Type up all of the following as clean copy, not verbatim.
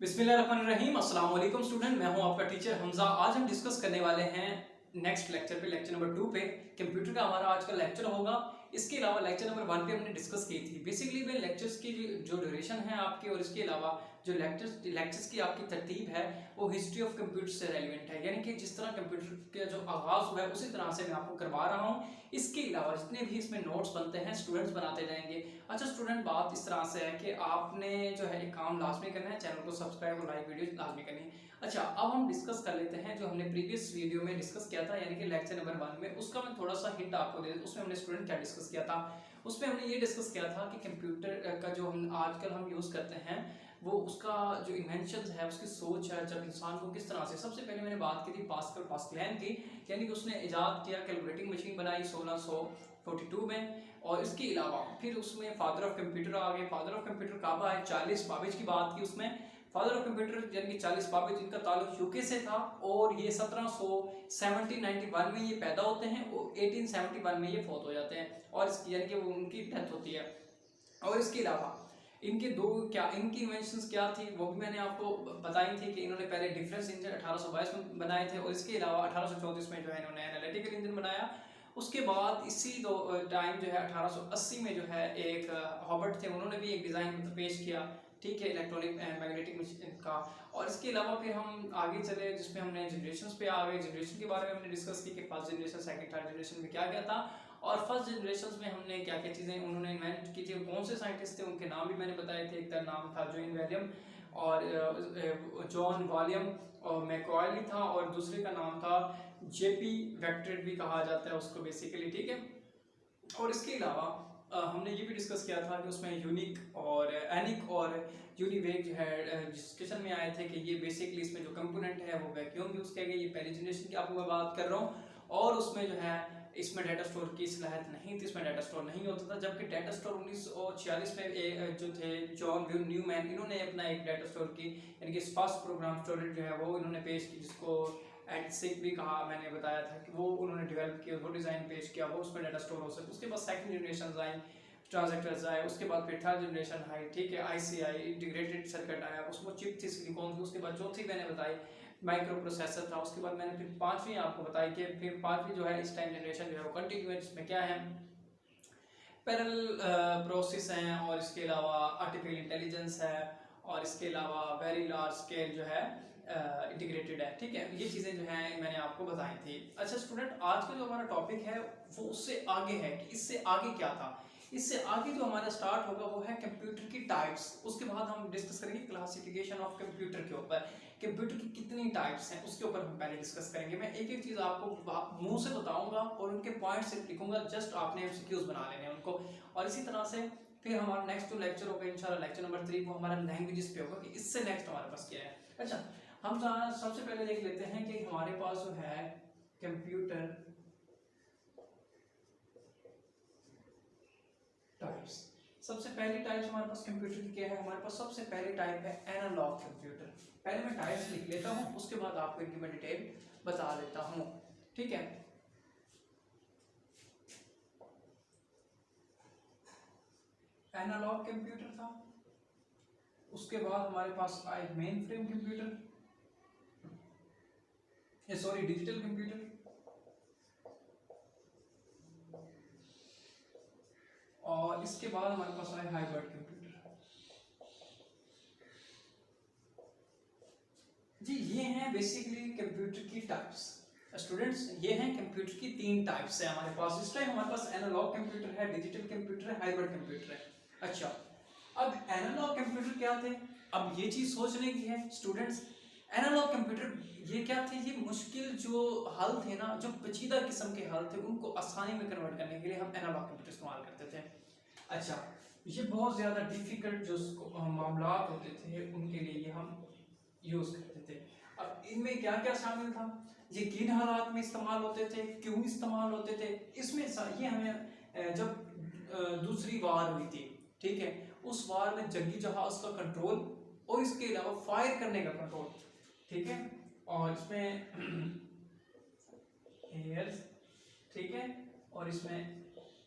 बिस्मिल्लाहिर्रहमानिर्रहीम। अस्सलाम वालेकुम स्टूडेंट, मैं हूं आपका टीचर हमजा। आज हम डिस्कस करने वाले हैं नेक्स्ट लेक्चर पे, लेक्चर नंबर 2 पे कंप्यूटर का हमारा आज का लेक्चर होगा। इसके अलावा लेक्चर नंबर 1 पे हमने डिस्कस की थी बेसिकली वे लेक्चर्स की जो ड्यूरेशन है आपके, और इसके अलावा जो लेक्चर्स की आपकी तरतीब है वो हिस्ट्री ऑफ कंप्यूटर से रेलिवेंट है, यानी कि जिस तरह कंप्यूटर का जो आगाज़ हुआ है उसी तरह से मैं आपको करवा रहा हूँ। इसके अलावा जितने भी इसमें नोट्स बनते हैं स्टूडेंट्स बनाते जाएंगे। अच्छा स्टूडेंट, बात इस तरह से है कि आपने जो है एक काम लाजमी करना है, चैनल को सब्सक्राइब और लाइक वीडियो लाजमी करनी है। अच्छा, अब हम डिस्कस कर लेते हैं जो हमने प्रीवियस वीडियो में डिस्कस किया था, यानी कि लेक्चर नंबर 1 में। उसका मैं थोड़ा सा हिंट आपको दे दूं, उसमें हमने स्टूडेंट क्या डिस्कस किया था। उसमें हमने ये डिस्कस किया था कि कंप्यूटर का जो हम आजकल हम यूज़ करते हैं वो उसका जो इन्वेंशन है, उसकी सोच है, जब इंसान को किस तरह से, सबसे पहले मैंने बात की थी पास्कल पास्कलैन की, यानी कि उसने इजाद किया, कैलकुलेटिंग मशीन बनाई 1642 में। और इसके अलावा फिर उसमें फादर ऑफ कंप्यूटर आ गए। फादर ऑफ कंप्यूटर कब आए? चार्ल्स बाबेज की बात की उसमें। फादर ऑफ कंप्यूटर यानी कि चार्ल्स बाबेज, इनका ताल्लुक यूके से था और ये 1791 में ये पैदा होते हैं और 1871 में ये फौत हो जाते हैं, और यानी कि वो उनकी डेथ होती है। और इसके अलावा इनके इनकी इन्वेंशंस क्या थी वो भी मैंने आपको बताई थी कि इन्होंने पहले डिफरेंस इंजन 1822 में बनाए थे, और इसके अलावा 1834 में जो है इन्होंने एनालिटिकल इंजन बनाया। उसके बाद इसी दो टाइम जो है 1880 में जो है एक हॉबर्ट थे, उन्होंने भी एक डिज़ाइन पेश किया, ठीक है, इलेक्ट्रॉनिक मैग्नेटिक मशीन का। और इसके अलावा फिर हम आगे चले जिसमें हमने जनरेशन पे आ गए। जनरेशन के बारे में हमने डिस्कस की कि first generation, second, third generation में क्या क्या था, और फर्स्ट जनरेशन में हमने क्या क्या चीज़ें उन्होंने इन्वेंट की थी, कौन से साइंटिस्ट थे, उनके नाम भी मैंने बताए थे। एक का नाम था जोइन वैलियम और जॉन वॉलियम और मैकॉयली था, और दूसरे का नाम था जेपी वेक्टर भी कहा जाता है उसको बेसिकली, ठीक है। और इसके अलावा हमने ये भी डिस्कस किया था कि उसमें यूनिक और एनिक और यूनिवेक जो है डिस्कशन में आए थे कि ये बेसिकली इसमें जो कंपोनेंट है वो वैक्यूम यूज़ किया गया। ये पहली जनरेशन की आपको मैं बात कर रहा हूँ, और उसमें जो है इसमें डाटा स्टोर की सलाहियत नहीं थी, इसमें डाटा स्टोर नहीं होता था। जबकि डाटा स्टोर 1946 में जो थे जॉन न्यूमैन, इन्होंने अपना एक डाटा स्टोर की, यानी कि फास्ट प्रोग्राम स्टोरेज जो है वो इन्होंने पेश की, जिसको एडसिक भी कहा, मैंने बताया था कि वो उन्होंने डेवलप किया, वो डिज़ाइन पेश किया, वो उसमें डाटा स्टोर हो सके। उसके बाद सेकंड जनरेशन आई, ट्रांजेक्टर्स आए, उसके बाद फिर थर्ड जनरेशन आई, ठीक है, आईसीआई इंटीग्रेटेड सर्किट आया, उसमें चिप थी सिलिकॉन की। उसके बाद चौथी मैंने बताई माइक्रो प्रोसेसर था। उसके बाद मैंने फिर पांचवी आपको बताई कि फिर पांचवी जो है इस टाइम जनरेशन जो है वो कंटिन्यूस, इसमें क्या है, पैरेलल प्रोसेस हैं, और इसके अलावा आर्टिफिशियल इंटेलिजेंस है, और इसके अलावा वेरी लार्ज स्केल जो है इंटीग्रेटेड है, ठीक है। ये चीज़ें जो हैं मैंने आपको बताई थी। अच्छा स्टूडेंट, आज का जो हमारा टॉपिक है वो उससे आगे है कि इससे आगे क्या था। इससे आगे जो हमारा स्टार्ट होगा वो है कंप्यूटर की टाइप्स। उसके बाद हम डिस्कस करेंगे क्लासिफिकेशन ऑफ कंप्यूटर के ऊपर, कंप्यूटर की कितनी टाइप्स हैं उसके ऊपर हम पहले डिस्कस करेंगे। मैं एक एक चीज़ आपको मुंह से बताऊंगा और उनके पॉइंट से लिखूंगा, जस्ट आपने एमसीक्यूज बना लेने हैं उनको। और इसी तरह से फिर हमारा नेक्स्ट जो लेक्चर होगा इंशाल्लाह लेक्चर नंबर 3, वो हमारा लैंग्वेजेस पे होगा कि इससे नेक्स्ट हमारे पास क्या है। अच्छा, हम सबसे पहले देख लेते हैं कि हमारे पास जो है कंप्यूटर टाइप्स। सबसे पहली टाइप्स हमारे पास कंप्यूटर की क्या है? हमारे पास सबसे पहली टाइप है एनालॉग कंप्यूटर। पहले मैं टाइप्स लिख लेता हूं, उसके बाद आपको इनकी मैं डिटेल बता देता हूं, ठीक है। एनालॉग कंप्यूटर था, उसके बाद हमारे पास आए main frame computer, sorry digital computer, और इसके बाद हमारे पास आए हाइब्रिड कंप्यूटर। जी, ये हैं बेसिकली कंप्यूटर की टाइप्स। स्टूडेंट्स, ये हैं कंप्यूटर की 3 टाइप्स है हमारे पास। इस टाइम हमारे पास एनालॉग कंप्यूटर है, डिजिटल कंप्यूटर है, हाइब्रिड कंप्यूटर है। अच्छा, अब एनालॉग कंप्यूटर क्या थे? अब ये चीज सोचने की है स्टूडेंट्स। एनालॉग कंप्यूटर ये क्या थे? ये मुश्किल जो हल थे ना, जो पेचीदा किस्म के हल थे, उनको आसानी में कन्वर्ट करने के लिए हम एनालॉग कंप्यूटर इस्तेमाल करते थे। अच्छा, ये बहुत ज़्यादा डिफिकल्ट जो मामला होते थे उनके लिए ये हम यूज़ करते थे। अब इनमें क्या क्या शामिल था, ये किन हालात में इस्तेमाल होते थे, क्यों इस्तेमाल होते थे, इसमें ये हमें जब दूसरी वार हुई थी, ठीक है, उस वार में जंगी जहाज का कंट्रोल और इसके अलावा फायर करने का कंट्रोल, ठीक है, और इसमें एयर्स, ठीक है, और इसमें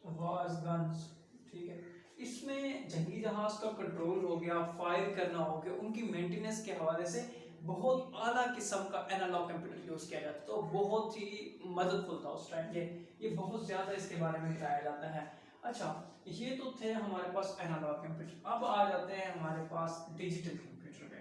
वार्स गन्स, ठीक है, इसमें जंगी जहाज का कंट्रोल हो गया, फायर करना हो गया, उनकी मेंटेनेंस के हवाले से बहुत आला किस्म का एनालॉग कंप्यूटर यूज किया जाता है। तो बहुत ही मददफुल था उस टाइम ये बहुत ज्यादा इसके बारे में बताया जाता है। अच्छा, ये तो थे हमारे पास एनालॉग कंप्यूटर। अब आ जाते हैं हमारे पास डिजिटल कंप्यूटर पे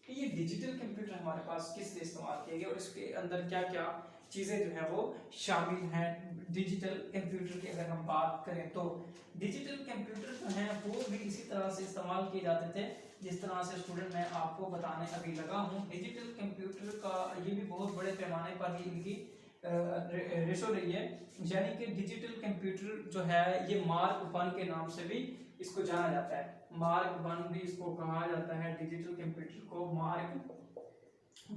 कि ये डिजिटल कंप्यूटर हमारे पास किस लिए इस्तेमाल किए गए और इसके अंदर क्या क्या चीजें जो है वो शामिल हैं। डिजिटल कंप्यूटर की अगर हम बात करें तो डिजिटल कंप्यूटर जो हैं वो भी इसी तरह से इस्तेमाल किए जाते थे जिस तरह से स्टूडेंट मैं आपको बताने अभी लगा हूँ। डिजिटल कंप्यूटर का ये भी बहुत बड़े पैमाने पर ही इनकी रेशो रही है, यानी कि डिजिटल कंप्यूटर जो है ये मार्क 1 के नाम से भी इसको जाना जाता है। मार्क 1 भी इसको कहा जाता है, डिजिटल कंप्यूटर को मार्क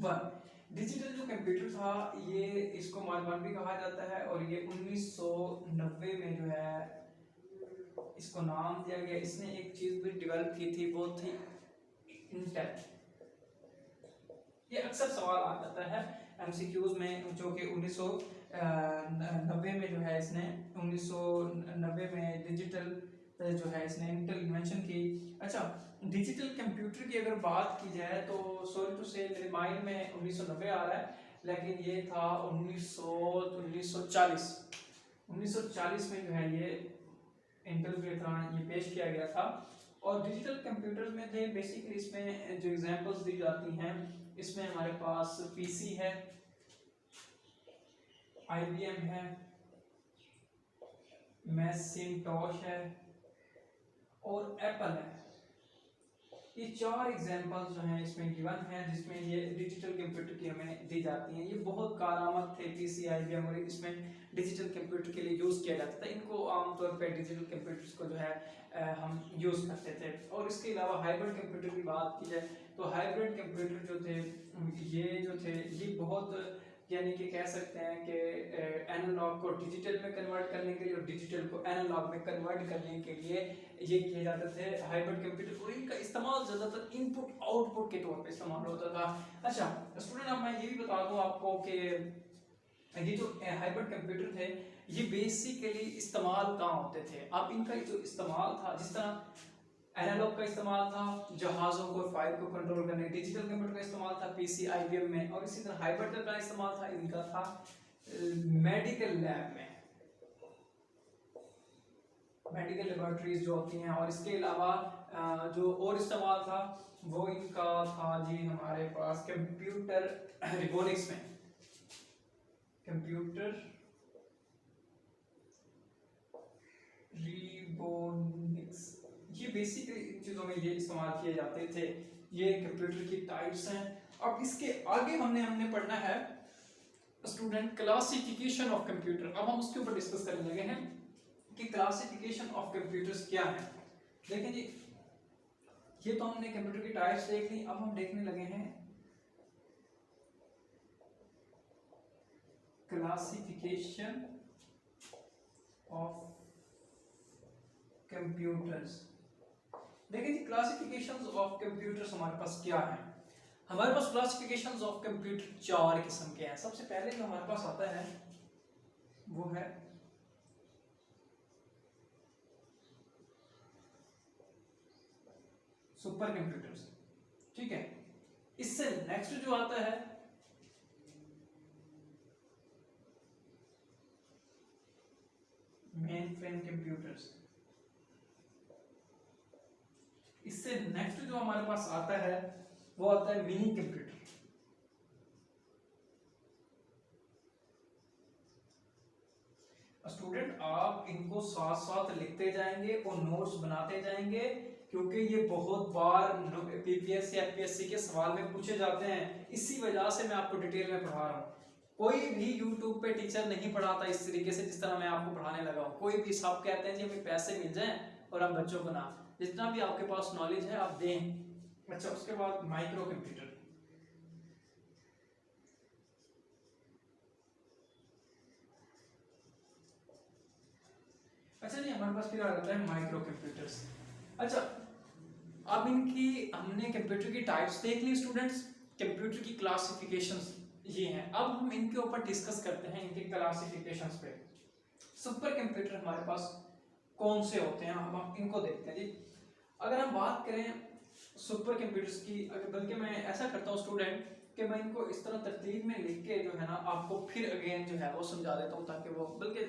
1। डिजिटल जो कंप्यूटर था ये इसको मार्क 1 भी कहा जाता है और ये 1990 में जो है इसको नाम दिया गया। इसने एक चीज भी डेवलप की थी, वो थी इंटेल। ये अक्सर सवाल आ जाता है एमसीक्यूज में, जो कि 1990 में जो है इसने 1990 में डिजिटल जो है इसने इंटेल इन्वेंशन की। अच्छा, डिजिटल कंप्यूटर की अगर बात की जाए तो सॉरी टू से मेरे माइंड में 1990 आ रहा है, लेकिन ये था 1940 में जो है ये इंटेल के दौरान ये पेश किया गया था। और डिजिटल कंप्यूटर्स में थे बेसिकली इसमें जो एग्जांपल्स दी जाती हैं, इसमें हमारे पास पीसी है, आईबीएम है, मैकिंटोश है और एप्पल है। ये 4 एग्जांपल्स जो हैं इसमें गिवन हैं जिसमें ये डिजिटल कंप्यूटर की हमें दी जाती हैं। ये बहुत कारआमद थे पीसी, आईबीएम और इसमें डिजिटल कंप्यूटर के लिए यूज़ किया जाता था। इनको आमतौर पर डिजिटल कंप्यूटर्स को जो है हम यूज़ करते थे। और इसके अलावा हाइब्रिड कंप्यूटर की बात की जाए तो हाइब्रिड कंप्यूटर जो थे ये बहुत यानी कि कह सकते हैं कि एनालॉग को डिजिटल में कन्वर्ट करने के लिए और डिजिटल को एनालॉग में कन्वर्ट करने के लिए ये किए जाते थे हाइब्रिड कंप्यूटर। और इनका इस्तेमाल ज़्यादातर इनपुट आउटपुट के तौर पे इस्तेमाल होता था। अच्छा स्टूडेंट, अब मैं ये भी बता दूं आपको कि ये जो हाइब्रिड कंप्यूटर थे ये बेसिकली इस्तेमाल कहाँ होते थे। अब इनका जो इस्तेमाल था, जिस तरह एनालॉग का इस्तेमाल था जहाज़ों को फाइल को कंट्रोल करने, डिजिटल कंप्यूटर का इस्तेमाल था पीसी आईबीएम में, और इसी तरह हाइब्रिड का इस्तेमाल था इनका था मेडिकल लैब में, मेडिकल लेबोरेटरीज जो होती हैं। और इसके अलावा जो और इस्तेमाल था वो इनका था जी हमारे पास कंप्यूटर रिबोनिक्स में, कंप्यूटर रिबोनिक्स, ये बेसिकली इन चीज़ों में ये इस्तेमाल किए जाते थे। ये कंप्यूटर की टाइप्स हैं। अब इसके आगे हमने पढ़ना है स्टूडेंट क्लासिफिकेशन ऑफ कंप्यूटर। अब हम उसके ऊपर डिस्कस करने लगे हैं कि क्लासिफिकेशन ऑफ कंप्यूटर्स क्या है। देखें जी, ये तो हमने कंप्यूटर की टाइप्स देख ली। अब हम देखने लगे हैं क्लासिफिकेशन ऑफ कंप्यूटर्स। देखिए जी, क्लासिफिकेशंस ऑफ कंप्यूटर्स हमारे पास क्या है। हमारे पास क्लासिफिकेशंस ऑफ कंप्यूटर 4 किस्म के हैं। सबसे पहले जो हमारे पास आता है वो है सुपर कंप्यूटर्स, ठीक है। इससे नेक्स्ट जो आता है मेन फ्रेम कंप्यूटर्स। इससे नेक्स्ट जो हमारे पास आता है वो आता है मिनी कंप्यूटर। स्टूडेंट आप इनको साथ साथ लिखते जाएंगे और नोट्स बनाते जाएंगे, क्योंकि ये बहुत बार पीपीएससी एफपीएससी के सवाल में पूछे जाते हैं। इसी वजह से मैं आपको डिटेल में पढ़ा रहा हूँ। कोई भी यूट्यूब पे टीचर नहीं पढ़ाता इस तरीके से जिस तरह मैं आपको पढ़ाने लगा हूँ। कोई भी सब कहते हैं जी हमें पैसे मिल जाएं और हम बच्चों को ना, जितना भी आपके पास नॉलेज है आप दें। अच्छा, उसके बाद माइक्रो कंप्यूटर। अच्छा जी, हमारे पास फिर आ जाता है माइक्रो कंप्यूटर्स। अच्छा, अब इनकी हमने कंप्यूटर की टाइप्स देख ली स्टूडेंट्स, कंप्यूटर की क्लासिफिकेशंस ये हैं। अब हम इनके ऊपर डिस्कस करते हैं, इनके क्लासिफिकेशंस पे। सुपर कंप्यूटर हमारे पास कौन से होते हैं, हम इनको देखते हैं जी। अगर हम बात करें सुपर कंप्यूटर्स की, बल्कि मैं ऐसा करता हूँ स्टूडेंट कि मैं इनको इस तरह तरतीब में लिख के जो है ना आपको फिर अगेन जो है वो समझा देता हूँ, ताकि वो बल्कि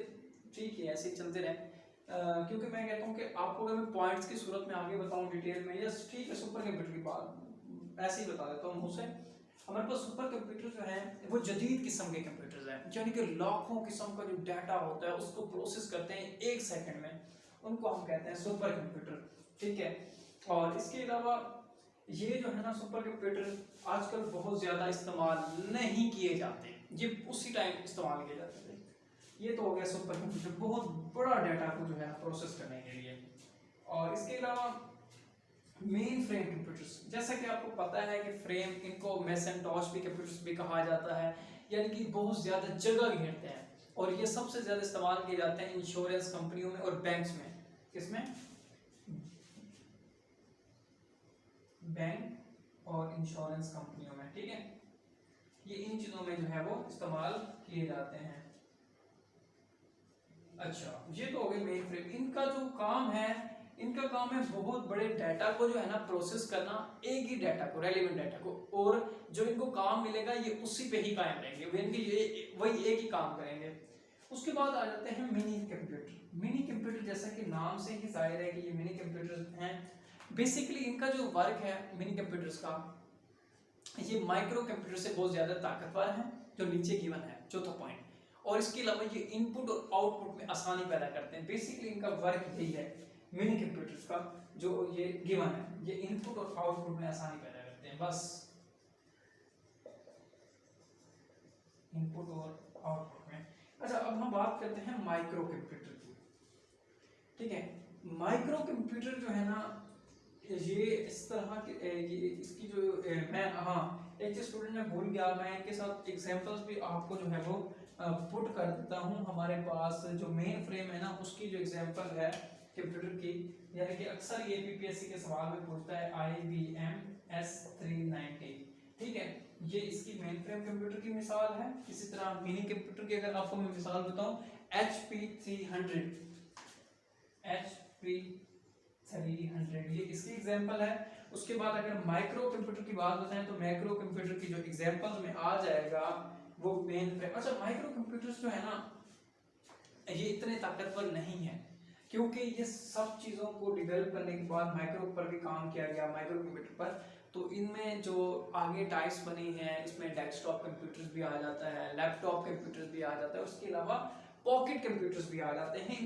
ठीक है ऐसे ही चलते रहे। क्योंकि मैं कहता हूँ कि आपको अगर मैं पॉइंट्स की सूरत में आगे बताऊँ डिटेल में, यस ठीक है सुपर कंप्यूटर की बात ऐसे ही बता देता हूँ मुझसे। हमारे पास सुपर कंप्यूटर जो है वो जदीद किस्म के कंप्यूटर्स हैं, यानी कि लाखों किस्म का जो डाटा होता है उसको प्रोसेस करते हैं 1 सेकंड में, उनको हम कहते हैं सुपर कंप्यूटर, ठीक है। और इसके अलावा ये जो है ना सुपर कंप्यूटर आजकल बहुत ज़्यादा इस्तेमाल नहीं किए जाते, ये उसी टाइम इस्तेमाल किए जाते थे। ये तो हो गया सुपर कंप्यूटर, बहुत बड़ा डाटा को जो है ना प्रोसेस करने के लिए। और इसके अलावा मेन फ्रेम कंप्यूटर्स, जैसा कि आपको पता है कि फ्रेम, इनको मैसेंटोश भी कंप्यूटर्स भी कहा जाता है, यानी कि बहुत ज़्यादा जगह घेरते हैं, और ये सबसे ज़्यादा इस्तेमाल किए जाते हैं इंश्योरेंस कंपनियों में और बैंक्स में। किसमें? बैंक और इंश्योरेंस कंपनियों में, ठीक है। ये इन चीज़ों में जो है वो इस्तेमाल किए जाते हैं। अच्छा, ये तो हो गई मेन फ्रेम। इनका जो काम है, इनका काम है बहुत बड़े डाटा को जो है ना प्रोसेस करना, एक ही डाटा को, रेलेवेंट डाटा को, और जो इनको काम मिलेगा ये उसी पे ही कायम रहेंगे, ये वही एक ही काम करेंगे। उसके बाद आ जाते हैं मिनी कंप्यूटर। मिनी कंप्यूटर जैसा कि नाम से ही जाहिर है कि ये मिनी कंप्यूटर हैं। बेसिकली इनका जो वर्क है मिनी कंप्यूटर्स का, ये माइक्रो कंप्यूटर से बहुत ज़्यादा ताकतवर है, जो नीचे गिवन है चौथा पॉइंट। और इसके अलावा ये इनपुट और आउटपुट में आसानी पैदा करते हैं। बेसिकली इनका वर्क यही है मिनी कंप्यूटर्स का, जो ये गिवन है, ये इनपुट और आउटपुट में आसानी पैदा करते हैं, बस इनपुट और आउटपुट में। अच्छा, अब हम बात करते हैं माइक्रो कंप्यूटर की, ठीक है। माइक्रो कंप्यूटर जो है ना ये इस तरह के ये इसकी जो मैं एक चीज स्टूडेंट मैं भूल गया, मैं इनके साथ एग्जांपल्स भी आपको जो है वो पुट कर देता हूँ। हमारे पास जो मेन फ्रेम है ना उसकी जो एग्जांपल है कंप्यूटर की, यानी कि अक्सर ये पीपीएससी के सवाल में पूछता है IBM S390, ठीक है। ये इसकी मेन फ्रेम कंप्यूटर की मिसाल है। इसी तरह मिनी कंप्यूटर की अगर आपको मैं मिसाल बताऊं, HP 300, ये इसकी एग्जांपल है। उसके बाद अगर माइक्रो कंप्यूटर की बात बताएं तो माइक्रो कंप्यूटर की जो एग्जांपल में आ जाएगा वो मेन फ्रेम। अच्छा, माइक्रो कंप्यूटर्स जो है ना ये इतने ताकतवर नहीं है, क्योंकि ये सब चीज़ों को डेवलप करने के बाद माइक्रो पर भी काम किया गया, माइक्रो कंप्यूटर पर। तो इनमें जो आगे टाइप्स बनी हैं, इसमें डेस्कटॉप कंप्यूटर्स भी आ जाता है, लैपटॉप कंप्यूटर्स भी आ जाता है, उसके अलावा पॉकेट कंप्यूटर्स भी आ जाते हैं।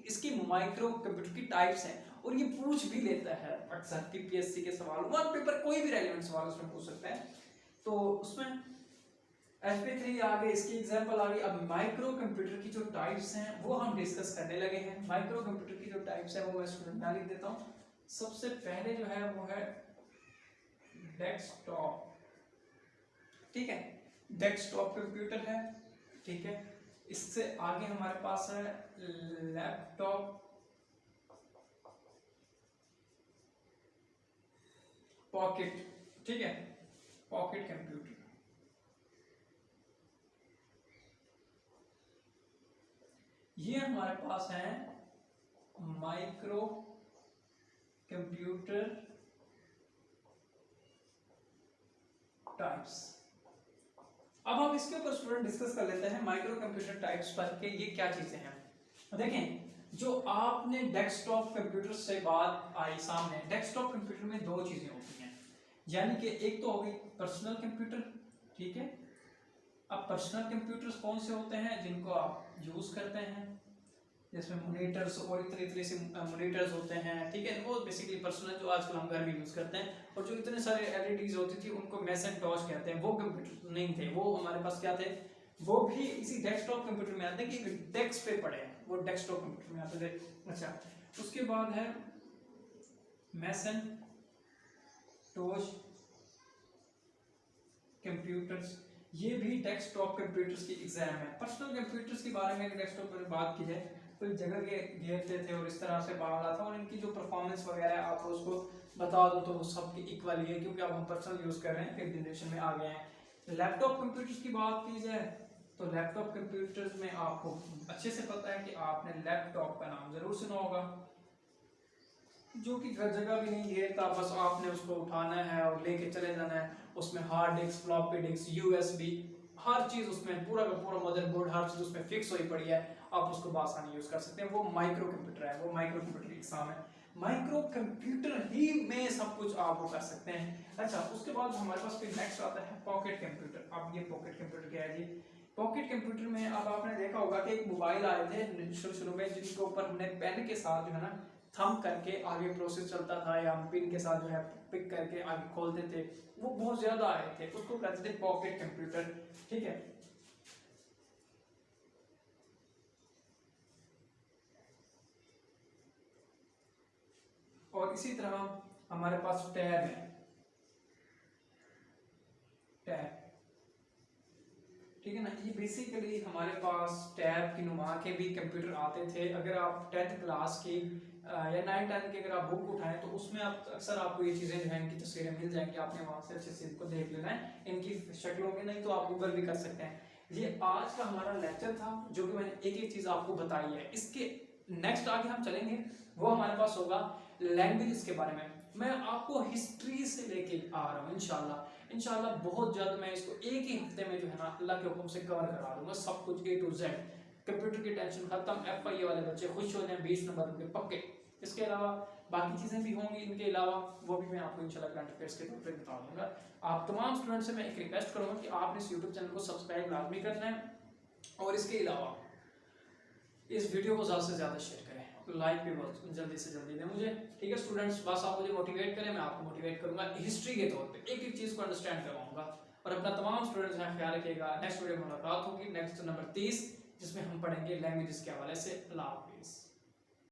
इसकी माइक्रो कंप्यूटर की टाइप्स हैं, और ये पूछ भी लेता है अक्सर पीपीएससी के सवाल, वन पेपर कोई भी रेलेवेंट सवाल उसमें पूछ सकता है। तो उसमें HP3 आ गए, इसकी एग्जांपल आ गई। अब माइक्रो कंप्यूटर की जो टाइप्स हैं वो हम डिस्कस करने लगे हैं। माइक्रो कंप्यूटर की जो टाइप्स है वो मैं स्टूडेंट में लिख देता हूँ। सबसे पहले जो है वो है डेस्कटॉप, ठीक है, डेस्कटॉप कंप्यूटर है, ठीक है। इससे आगे हमारे पास है लैपटॉप, पॉकेट, ठीक है, पॉकेट कंप्यूटर। ये हमारे पास है माइक्रो कंप्यूटर टाइप्स। अब हम इसके ऊपर स्टूडेंट डिस्कस कर लेते हैं माइक्रो कंप्यूटर टाइप्स पर कि ये क्या चीजें हैं। देखें, जो आपने डेस्कटॉप कंप्यूटर से बात आई सामने, डेस्कटॉप कंप्यूटर में दो चीजें होती हैं, यानी कि एक तो हो गई पर्सनल कंप्यूटर, ठीक है। अब पर्सनल कंप्यूटर्स कौन से होते हैं जिनको आप यूज करते हैं, जिसमें मॉनिटर्स और इतने से मॉनिटर्स होते हैं, ठीक है। वो बेसिकली पर्सनल जो आजकल हम घर में यूज करते हैं। और जो इतने सारे LEDs होती थी उनको मैसेंटोश कहते हैं, वो कंप्यूटर नहीं थे, वो हमारे पास क्या थे, वो भी इसी डेस्कटॉप कंप्यूटर में आते हैं कि डेस्क पे पड़े हैं, वो डेस्कटॉप कंप्यूटर में आते थे। अच्छा, उसके बाद है मैसेंटोश कंप्यूटर्स, ये भी डेस्कटॉप कंप्यूटर्स की एग्जाम है। पर्सनल कंप्यूटर्स के बारे में डेस्कटॉप पर बात की जाए तो जगह के घेरते थे और इस तरह से बाहर आता था, और इनकी जो परफॉर्मेंस वगैरह आप उसको बता दो तो वो सबकी इक्वल ही है, क्योंकि अब हम पर्सनल यूज कर रहे हैं, फिफ्थ जनरेशन में आ गए हैं। लैपटॉप कंप्यूटर्स की बात की जाए तो लैपटॉप कंप्यूटर्स में आपको अच्छे से पता है कि आपने लैपटॉप का नाम जरूर सुना होगा, जो कि हर जगह भी नहीं घेरता, बस आपने उसको उठाना है और लेके चले जाना है। उसमें hard disk, floppy disk, USB, हर चीज उसमें, पूरा का पूरा मदरबोर्ड, हर चीज उसमें फिक्स हुई पड़ी है। आप उसको बआसानी यूज कर सकते हैं। वो माइक्रो कंप्यूटर है, वो माइक्रो कंप्यूटर की एग्जाम है। माइक्रो कंप्यूटर ही में सब कुछ आप वो कर सकते हैं। अच्छा, उसके बाद हमारे पास फिर नेक्स्ट आता है पॉकेट कंप्यूटर। अब ये पॉकेट कंप्यूटर क्या है जी? पॉकेट कंप्यूटर में अब आपने देखा होगा कि एक मोबाइल आए थे शुरू में, जिनके ऊपर हमने पेन के साथ जो है ना थंब करके आगे प्रोसेस चलता था, या हम पिन के साथ जो है पिक करके आगे खोलते थे। वो बहुत ज्यादा आए थे, उसको कहते थे पॉकेट कंप्यूटर। ठीक है, और इसी तरह हमारे पास टैब है। टैब, ठीक है ना, ये बेसिकली हमारे पास टैब की नुमा के भी कंप्यूटर आते थे। अगर आप 10th क्लास की या 9th-10th की अगर आप बुक उठाएं तो उसमें आप अक्सर आपको ये चीज़ें जो है इनकी तस्वीरें मिल जाएंगी। आपने वहाँ से अच्छे से इनको देख लेना है, इनकी शक्लों में, नहीं तो आप गूगल भी कर सकते हैं। ये आज का हमारा लेक्चर था, जो कि मैंने एक एक चीज़ आपको बताई है। इसके नेक्स्ट आगे हम चलेंगे, वो हमारे पास होगा लैंग्वेज के बारे में। मैं आपको हिस्ट्री से लेके आ रहा हूँ इंशाल्लाह बहुत जल्द। मैं इसको एक ही हफ्ते में जो है ना अल्लाह के हुक्म से कवर करा दूंगा, सब कुछ A to Z। कंप्यूटर की टेंशन खत्म, FIA वाले बच्चे खुश हो जाएं, 20 नंबर उनके पक्के। इसके अलावा बाकी चीज़ें भी होंगी, इनके अलावा वो भी मैं आपको इंशाल्लाह करंट अफेयर्स के तौर पर बता दूंगा। आप तमाम स्टूडेंट से मैं एक रिक्वेस्ट करूँगा कि आपने इस यूट्यूब चैनल को सब्सक्राइब लाजमी करना है, और इसके अलावा इस वीडियो को ज़्यादा से ज़्यादा शेयर करें, लाइक भी बहुत जल्दी से जल्दी दें मुझे। ठीक है स्टूडेंट्स, बस आप मुझे मोटिवेट करें, मैं आपको मोटिवेट करूंगा हिस्ट्री के तौर पे, एक एक चीज़ को अंडरस्टैंड करवाऊंगा। और अपना तमाम स्टूडेंट्स का ख्याल रखिएगा। नेक्स्ट वीडियो में मुलाकात होगी, नेक्स्ट नंबर 30, जिसमें हम पढ़ेंगे लैंग्वेजेस के हवाले से। अल्लाह हाफिज़।